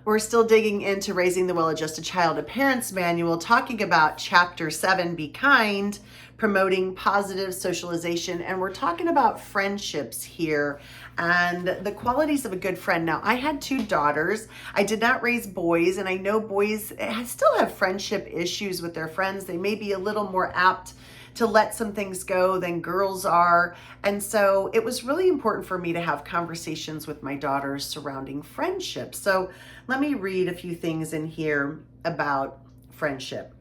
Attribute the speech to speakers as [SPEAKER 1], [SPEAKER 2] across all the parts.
[SPEAKER 1] We're still digging into Raising the Well-Adjusted Child, a Parent's Manual, talking about Chapter 7, Be Kind, promoting positive socialization. And we're talking about friendships here and the qualities of a good friend. Now, I had 2 daughters. I did not raise boys, and I know boys still have friendship issues with their friends. They may be a little more apt to let some things go than girls are. And so it was really important for me to have conversations with my daughters surrounding friendship. So let me read a few things in here about friendship.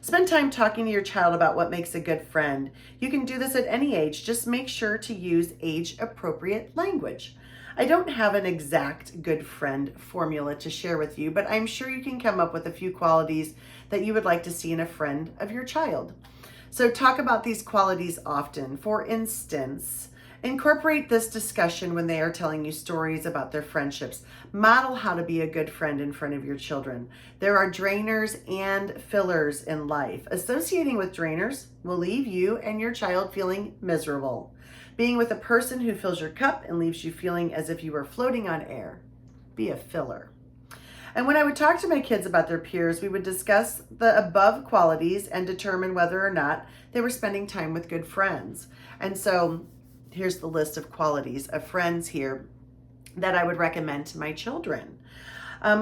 [SPEAKER 1] Spend time talking to your child about what makes a good friend. You can do this at any age. Just make sure to use age-appropriate language. I don't have an exact good friend formula to share with you, but I'm sure you can come up with a few qualities that you would like to see in a friend of your child. So talk about these qualities often. For instance, incorporate this discussion when they are telling you stories about their friendships. Model how to be a good friend in front of your children. There are drainers and fillers in life. Associating with drainers will leave you and your child feeling miserable. Being with a person who fills your cup and leaves you feeling as if you were floating on air. Be a filler. And when I would talk to my kids about their peers, we would discuss the above qualities and determine whether or not they were spending time with good friends. And so here's the list of qualities of friends here that I would recommend to my children.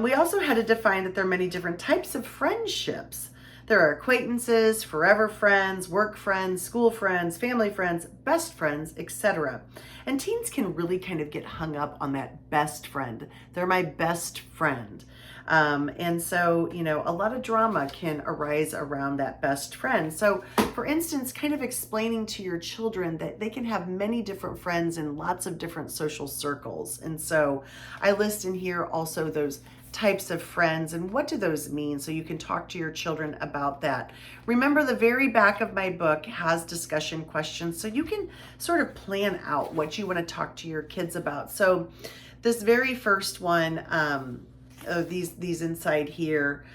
[SPEAKER 1] We also had to define that there are many different types of friendships. There are acquaintances, forever friends, work friends, school friends, family friends, best friends, etc. And teens can really kind of get hung up on that best friend. They're my best friend. And so, a lot of drama can arise around that best friend. So, for instance, kind of explaining to your children that they can have many different friends in lots of different social circles. And so I list in here also those types of friends and what do those mean, so you can talk to your children about that. Remember, the very back of my book has discussion questions, so you can sort of plan out what you want to talk to your kids about. So this very first one, these inside here,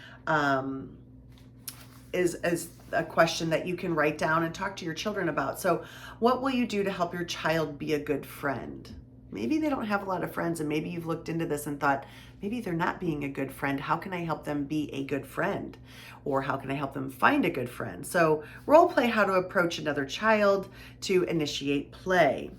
[SPEAKER 1] is a question that you can write down and talk to your children about. So what will you do to help your child be a good friend? Maybe they don't have a lot of friends, and maybe you've looked into this and thought, maybe they're not being a good friend. How can I help them be a good friend? Or how can I help them find a good friend? So role play how to approach another child to initiate play.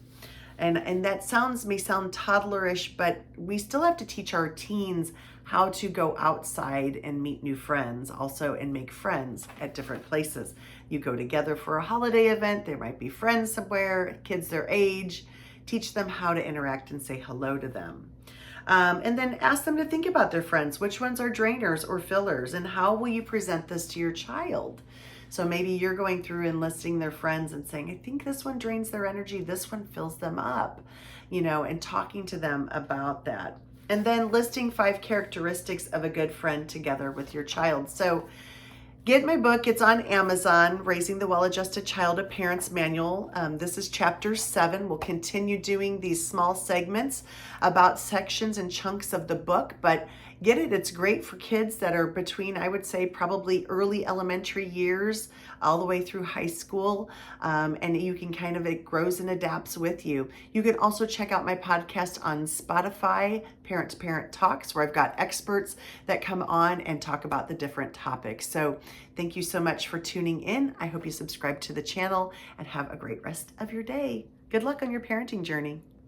[SPEAKER 1] And that may sound toddlerish, but we still have to teach our teens how to go outside and meet new friends also, and make friends at different places. You go together for a holiday event, there might be friends somewhere, kids their age. Teach them how to interact and say hello to them. And then ask them to think about their friends. Which ones are drainers or fillers? And how will you present this to your child? So maybe you're going through and listing their friends and saying, I think this one drains their energy, this one fills them up, and talking to them about that. And then listing 5 characteristics of a good friend together with your child. So get my book. It's on Amazon, Raising the Well-Adjusted Child, a Parent's Manual. This is Chapter 7. We'll continue doing these small segments about sections and chunks of the book, but get it. It's great for kids that are between, I would say, probably early elementary years all the way through high school. And you can it grows and adapts with you. You can also check out my podcast on Spotify, Parent to Parent Talks, where I've got experts that come on and talk about the different topics. So thank you so much for tuning in. I hope you subscribe to the channel and have a great rest of your day. Good luck on your parenting journey.